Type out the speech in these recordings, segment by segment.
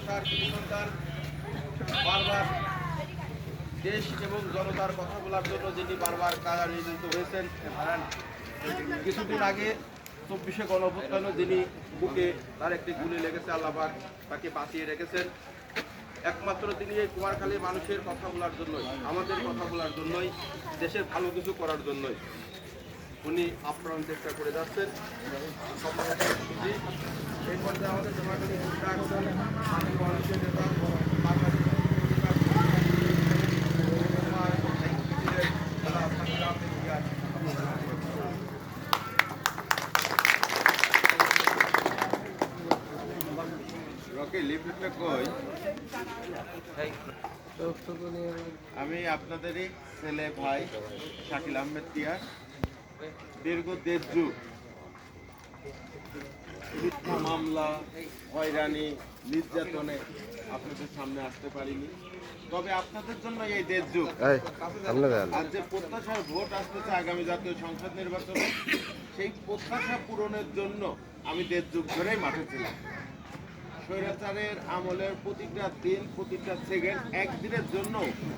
ভালোবাসার সন্তান, বারবার দেশ এবং জনতার কথা বলার জন্য যিনি বারবার কারা নিয়োজিত হয়েছেন। কিছুদিন আগে 24শে গণঅভ্যুত্থানে যিনি বুকে তার একটি গুলি লেগেছে, আল্লাহ পাক তাকে বাঁচিয়ে রেখেছেন। একমাত্র তিনি এই কুমারখালীর মানুষের কথা বলার জন্যই, আমাদের কথা বলার জন্যই, দেশের ভালো কিছু করার জন্যই উনি আপ্রাণ চেষ্টা করে যাচ্ছেন। এই পর্যায়ে আমাদের জমাকালী মানুষের নেতা আমি আপনাদেরই ছেলে ভাই শাকিল আহমেদ তিয়ার। দীর্ঘ 1.5 যুগ মিথ্যা মামলা, হয়রানি, নির্যাতনে আপনাদের সামনে আসতে পারিনি। তবে আপনাদের জন্য এই 1.5 যুগ আর যে প্রত্যাশার ভোট আসতেছে আগামী জাতীয় সংসদ নির্বাচনে, সেই প্রত্যাশা পূরণের জন্য আমি 1.5 যুগ ধরেই মাঠে ছিলাম। স্বৈরাচারের আমলের প্রতিটা দিন, প্রতিটা সেকেন্ড, একদিনের জন্য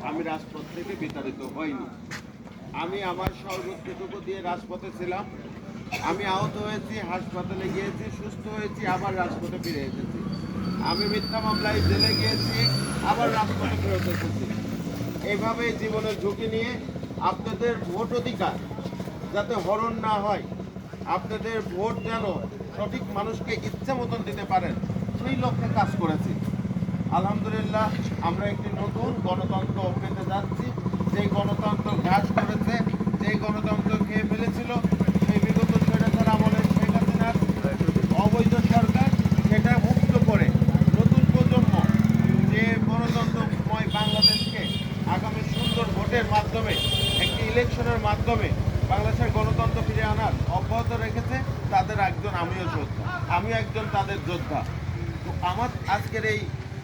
আমি রাজপথ থেকে বিতাড়িত হইনি। আমি আমার সর্বোচ্চটুকু দিয়ে রাজপথে ছিলাম। আমি আহত হয়েছি, হাসপাতালে গিয়েছি, সুস্থ হয়েছি, আবার রাজপথে ফিরে এসেছি। আমি মিথ্যা মামলায় জেলে গিয়েছি, আবার রাজপথে ফেরত এসেছি। এইভাবেই জীবনের ঝুঁকি নিয়ে আপনাদের ভোট অধিকার যাতে হরণ না হয়, আপনাদের ভোট যেন সঠিক মানুষকে ইচ্ছা মতন দিতে পারেন, সেই লক্ষ্যে কাজ করেছি। আলহামদুলিল্লাহ, আমরা একটি নতুন গণতন্ত্র পেতে যাচ্ছি। যেই গণতন্ত্র ঘাস করেছে, যেই গণতন্ত্র খেয়ে ফেলেছিল সেই বিগত স্বৈরাচার আমলের শেখ হাসিনার অবৈধ সরকার, সেটা মুক্ত করে নতুন প্রজন্ম যে গণতন্ত্রময় বাংলাদেশকে আগামী সুন্দর ভোটের মাধ্যমে, একটি ইলেকশনের মাধ্যমে বাংলাদেশের গণতন্ত্র ফিরে আনার অব্যাহত রেখেছে, তাদের একজন আমিও যোদ্ধা, আমিও একজন তাদের যোদ্ধা। তো আমার আজকের এই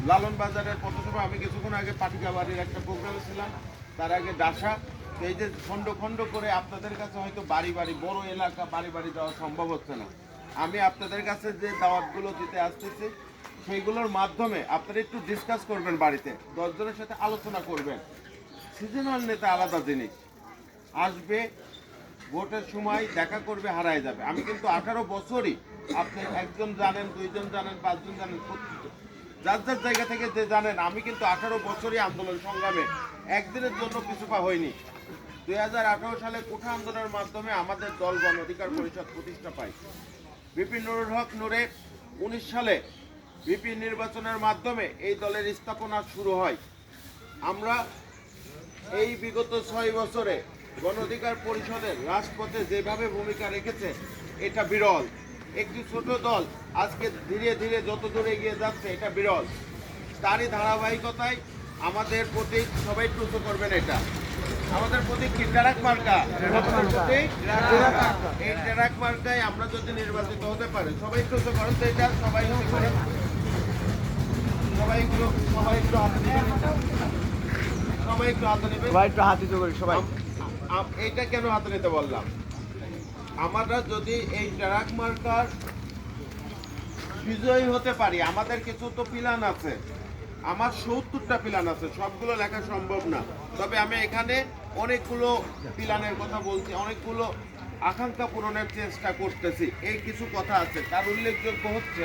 লালন বাজারের পথসভা, আমি কিছুক্ষণ আগে পাটিকাবাড়ির একটা প্রোগ্রামে ছিলাম, তার আগে ডাসা। তো এই যে খণ্ড খণ্ড করে আপনাদের কাছে হয়তো বাড়ি বাড়ি, বড় এলাকা বাড়ি বাড়ি যাওয়া সম্ভব হচ্ছে না। আমি আপনাদের কাছে যে দাওয়াতগুলো দিতে আসতেছি, সেইগুলোর মাধ্যমে আপনারা একটু ডিসকাস করবেন, বাড়িতে 10 জনের সাথে আলোচনা করবেন। সিজনাল নেতা আলাদা জিনিস, আসবে ভোটের সময় দেখা করবে, হারায় যাবে। আমি কিন্তু 18 বছরই, আপনি একজন জানেন, 2 জন জানেন, 5 জন জানেন, যার যার জায়গা থেকে যে জানেন, আমি কিন্তু 18 বছরই আন্দোলন সংগ্রামে একদিনের জন্য পিছুপা হয়নি। 2018 সালে কোঠা আন্দোলনের মাধ্যমে আমাদের দল গণ অধিকার পরিষদ প্রতিষ্ঠা পায়। বিপি নুরুল হক নূরে 19 সালে বিপি নির্বাচনের মাধ্যমে এই দলের স্থাপনা শুরু হয়। আমরা এই বিগত 6 বছরে গণ অধিকার পরিষদের রাজপথে যেভাবে ভূমিকা রেখেছে, এটা বিরল। একটি ছোট দল আজকে ধীরে ধীরে যত দূরে এগিয়ে যাচ্ছে, এটা বিরল। তারই ধারাবাহিকতায় আমাদের প্রতীক, সবাই একটু উঁচু করবেন, এটা আমাদের প্রতীক কি? ট্রাক মার্কা। এই ট্রাক মার্কায় আমরা যদি নির্বাচিত হতে পারি, সবাই একটু উঁচু করেন তো, এটা সবাই উঁচু করেন, সবাই একটু হাতে নেবেন, সবাই একটু হাতে নেবেন, সবাই একটু হাতে করি। সবাই এইটা কেন হাতে নিতে বললাম? আমরা যদি এই ট্রাক মার্কার বিজয়ী হতে পারি, আমাদের কিছু তো প্ল্যান আছে, আমার 70টা প্ল্যান আছে, সবগুলো লেখা সম্ভব না। তবে আমি এখানে অনেকগুলো প্ল্যানের কথা বলছি, অনেকগুলো আকাঙ্ক্ষা পূরণের চেষ্টা করতেছি। এই কিছু কথা আছে, তার উল্লেখযোগ্য হচ্ছে,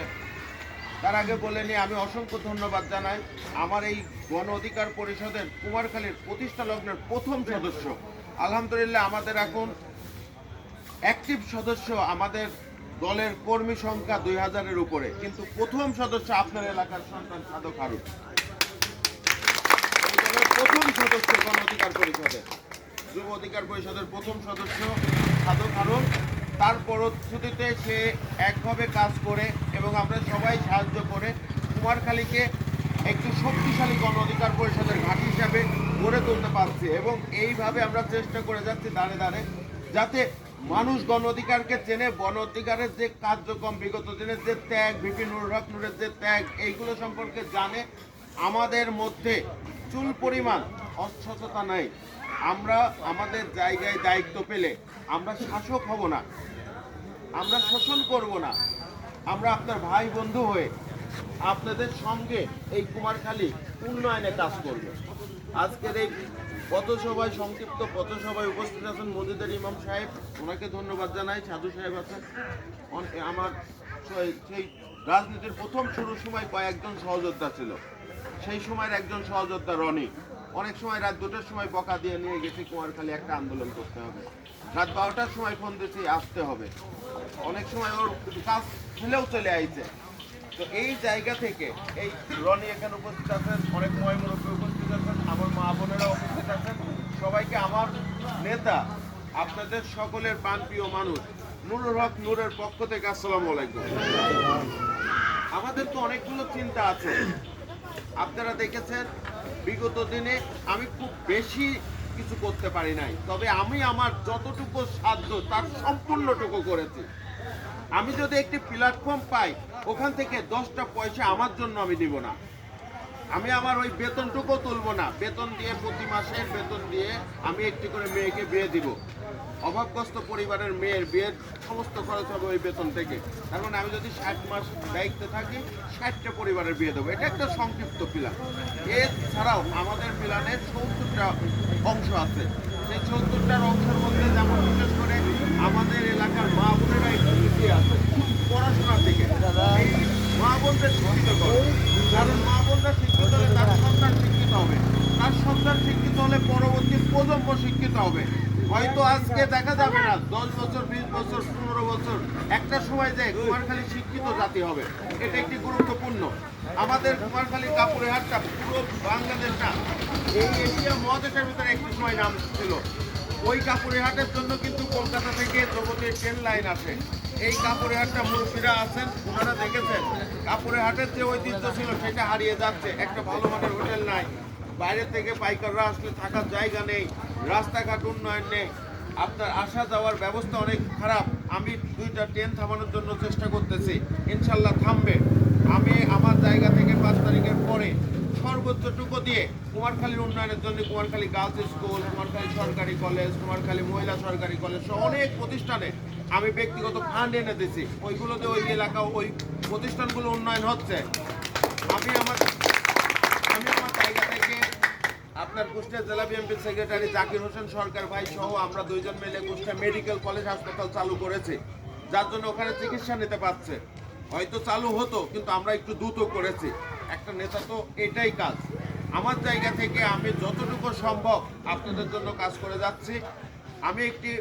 তার আগে বলে নিয়ে আমি অসংখ্য ধন্যবাদ জানাই আমার এই গণ অধিকার পরিষদের কুমারখালীর প্রতিষ্ঠা লগ্নের প্রথম সদস্য। আলহামদুলিল্লাহ, আমাদের এখন অ্যাক্টিভ সদস্য, আমাদের দলের কর্মী সংখ্যা 2000-এর উপরে, কিন্তু প্রথম সদস্য আপনার এলাকার সন্তান সাধক হারুন, প্রথম সদস্য গণ অধিকার পরিষদের, যুব অধিকার পরিষদের প্রথম সদস্য সাধক হারুন। তার পরবর্তীতে সে একভাবে কাজ করে এবং আমরা সবাই সাহায্য করে কুমারখালীকে একটু শক্তিশালী গণ অধিকার পরিষদের ঘাঁটি হিসাবে গড়ে তুলতে পারছি। এবং এইভাবে আমরা চেষ্টা করে যাচ্ছি দাঁড়ে দাঁড়ে, যাতে মানুষ গণ অধিকারকে চেনে, গণ অধিকারের যে কার্যক্রম, বিগত দিনের যে ত্যাগ, বিপি নুরুল হক নূরের যে ত্যাগ, এইগুলো সম্পর্কে জানে। আমাদের মধ্যে চুল পরিমাণ অসচেতনতা নাই। আমরা আমাদের জায়গায় দায়িত্ব পেলে আমরা শাসক হব না, আমরা শোষণ করব না, আমরা আপনার ভাই বন্ধু হয়ে আপনাদের সঙ্গে এই কুমারখালী উন্নয়নে কাজ করবে। আজকের এই পথসভায়, সংক্ষিপ্ত পথসভায় উপস্থিত আছেন মসজিদের ইমাম সাহেব, ওনাকে ধন্যবাদ জানাই। সাধু সাহেব আছেন। আমার সেই রাজনীতির প্রথম শুরুর সময় কয়েকজন সহযোদ্ধা ছিল, সেই সময়ের একজন সহযোদ্ধা রনি। অনেক সময় রাত 2টার সময় বকা দিয়ে নিয়ে গেছি কুমারখালী একটা আন্দোলন করতে হবে, রাত 12টার সময় ফোন দিয়েছি আসতে হবে, অনেক সময় ওর কাজ ফেলেও চলে আইছে। তো এই জায়গা থেকে এই রনি এখানে উপস্থিত আছেন, অনেক ময়মুরব্বী উপস্থিত আছেন, আমার মা বোনেরা উপস্থিত আছেন, সবাইকে আমার নেতা, আপনাদের সকলের প্রাণপ্রিয় মানুষ নুরুল হক নূরের পক্ষ থেকে আসসালামু আলাইকুম। আমাদের তো অনেকগুলো চিন্তা আছে, আপনারা দেখেছেন বিগত দিনে আমি খুব বেশি কিছু করতে পারি নাই, তবে আমি আমার যতটুকু সাধ্য তার সম্পূর্ণটুকু করেছি। আমি যদি একটি প্ল্যাটফর্ম পাই, ওখান থেকে 10টা পয়সা আমার জন্য আমি দিব না, আমি আমার ওই বেতনটুকু তুলবো না। বেতন দিয়ে প্রতি মাসের বেতন দিয়ে আমি একটি করে মেয়েকে বিয়ে দিব। অভাবগ্রস্ত পরিবারের মেয়ের বিয়ের সমস্ত খরচ হবে ওই বেতন থেকে। তার মানে আমি যদি 60 মাস দায়িত্বে থাকি, 60টা পরিবারের বিয়ে দেবো। এটা একটা সংক্ষিপ্ত প্ল্যান। এছাড়াও আমাদের প্ল্যানের 70টা অংশ আছে। সেই 70টার অংশের মধ্যে যেমন বিশেষ করে আমাদের এলাকার মা বোনেরা একটু পিছিয়ে আছে পড়াশোনার দিকে। এই মা বোনদের শিক্ষিত করে, কারণ মা বোনরা শিক্ষিত হলে তার সন্তান শিক্ষিত হবে, তার সন্তান শিক্ষিত হলে পরবর্তী প্রজন্ম শিক্ষিত হবে। হয়তো আজকে দেখা যাবে না, 10 বছর 20 বছর 15 বছর একটা সময় যায় কুমারখালী শিক্ষিত জাতি হবে। এটা একটি গুরুত্বপূর্ণ। আমাদের কুমারখালী কাপড়ের হাটটা পুরো বাংলাদেশটা এই এশিয়া মহাদেশের ভিতরে একটি সময় নাম ছিল। ওই কাপড়ের হাটের জন্য কিন্তু কলকাতা থেকে জগতের ট্রেন লাইন আসে। এই কাপড়ের হাটটা মুরব্বীরা আছেন, ওনারা দেখেছেন কাপড়ের হাটের যে ঐতিহ্য ছিল সেটা হারিয়ে যাচ্ছে। একটা ভালো মানের হোটেল নাই, বাইরে থেকে পাইকাররা আসলে থাকার জায়গা নেই, রাস্তাঘাট উন্নয়ন নেই, আপনার আসা যাওয়ার ব্যবস্থা অনেক খারাপ। আমি 2টা ট্রেন থামানোর জন্য চেষ্টা করতেছি, ইনশাল্লাহ থামবে। আমি আমার জায়গা থেকে 5 তারিখের পরে সর্বোচ্চটুকু দিয়ে কুমারখালীর উন্নয়নের জন্য কুমারখালী গার্লস স্কুল, কুমারখালী সরকারি কলেজ, কুমারখালী মহিলা সরকারি কলেজ সহ অনেক প্রতিষ্ঠানে আমি ব্যক্তিগত ফান্ড এনে দিয়েছি। ওইগুলোতে ওই এলাকা ওই প্রতিষ্ঠানগুলো উন্নয়ন হচ্ছে। আমি আমার জায়গা থেকে আপনার কুষ্টিয়া জেলা বিএনপির সেক্রেটারি জাকির হোসেন সরকার ভাই সহ আমরা 2 জন মিলে কুষ্টিয়া মেডিকেল কলেজ হাসপাতাল চালু করেছি, যার জন্য ওখানে চিকিৎসা নিতে পারছে। হয়তো চালু হতো, কিন্তু আমরা একটু দ্রুত করেছি। একটা নেতা তো এটাই কাজ। আমার জায়গা থেকে আমি যতটুকু সম্ভব আপনাদের জন্য কাজ করে যাচ্ছি। আমি একটি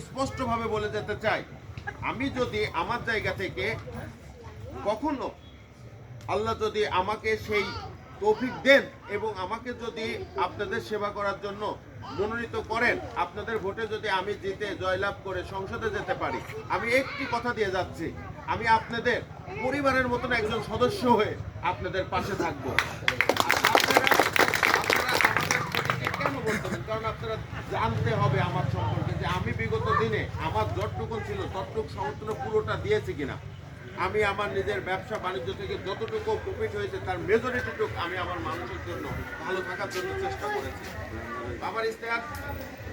স্পষ্টভাবে বলে যেতে চাই, আমি যদি আমার জায়গা থেকে কখনো আল্লাহ যদি আমাকে সেই তৌফিক দেন এবং আমাকে যদি আপনাদের সেবা করার জন্য মনোনীত করেন, আপনাদের ভোটে যদি আমি জিতে জয়লাভ করে সংসদে যেতে পারি, আমি একটি কথা দিয়ে যাচ্ছি, আমি আপনাদের পরিবারের মতন একজন সদস্য হয়ে আপনাদের পাশে থাকবো। কেন বলতেছেন? কারণ আপনারা জানতে হবে আমার সম্পর্কে যে আমি বিগত দিনে আমার যতটুকু ছিল ততটুকু সমর্থন পুরোটা দিয়েছি কিনা। আমি আমার নিজের ব্যবসা বাণিজ্য থেকে যতটুকু প্রফিট হয়েছে তার মেজরিটিটুকু আমি আমার মানুষের জন্য ভালো থাকার জন্য চেষ্টা করেছি। আমার ইস্তেহার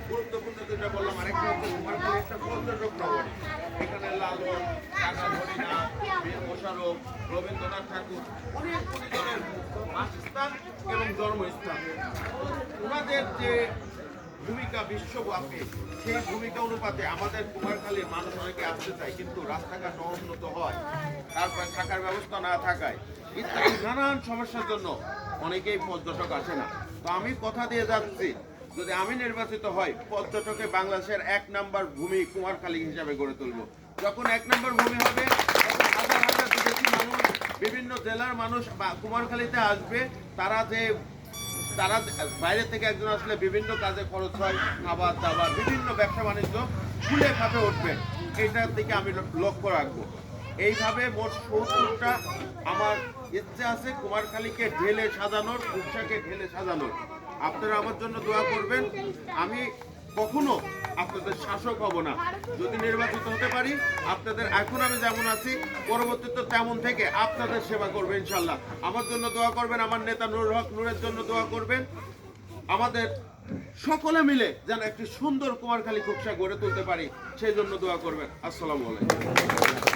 গুরুত্বপূর্ণ যেটা বললাম, আরেকটা হচ্ছে কুমারখালী একটা পর্যটক নগরী। এখানে লালন, টাকা হরিণা, বীর মোশাররফ, রবীন্দ্রনাথ ঠাকুর অনেক পরিজনের বাসস্থান এবং জন্মস্থান। ওনাদের যে ভূমিকা বিশ্বব্যাপী, সেই ভূমিকা অনুপাতে আমাদের কুমারখালীর মানুষ অনেকে আসতে চায়, কিন্তু রাস্তাঘাট অনুন্নত হয়, তারপরে থাকার ব্যবস্থা না থাকায় ইত্যাদি নানান সমস্যার জন্য অনেকেই পর্যটক আসে না। তো আমি কথা দিয়ে যাচ্ছি, যদি আমি নির্বাচিত হই, পর্যটকে বাংলাদেশের 1 নম্বর ভূমি কুমারখালী হিসাবে গড়ে তুলব। যখন 1 নম্বর ভূমি হবে, তখন হাজার হাজার বিদেশি মানুষ, বিভিন্ন জেলার মানুষ কুমারখালীতে আসবে। তারা বাইরে থেকে একজন আসলে বিভিন্ন কাজে খরচ হয়, খাবার দাবার বিভিন্ন ব্যবসা বাণিজ্য খুলে খাপে উঠবে। এইটার দিকে আমি লক্ষ্য রাখবো। এইভাবে মোট 70টা আমার ইচ্ছে আছে কুমারখালীকে ঢেলে সাজানোর, উৎসাহকে ঢেলে সাজানোর। আপনারা আমার জন্য দোয়া করবেন। আমি কখনো আপনাদের শাসক হব না। যদি নির্বাচিত হতে পারি, আপনাদের এখন আমি যেমন আছি পরবর্তীতে তেমন থেকে আপনাদের সেবা করবে ইনশাল্লাহ। আমার জন্য দোয়া করবেন, আমার নেতা নুরুল হক নূরের জন্য দোয়া করবেন। আমাদের সকলে মিলে যেন একটি সুন্দর কুমারখালী খোকসা গড়ে তুলতে পারি, সেই জন্য দোয়া করবেন। আসসালামু আলাইকুম।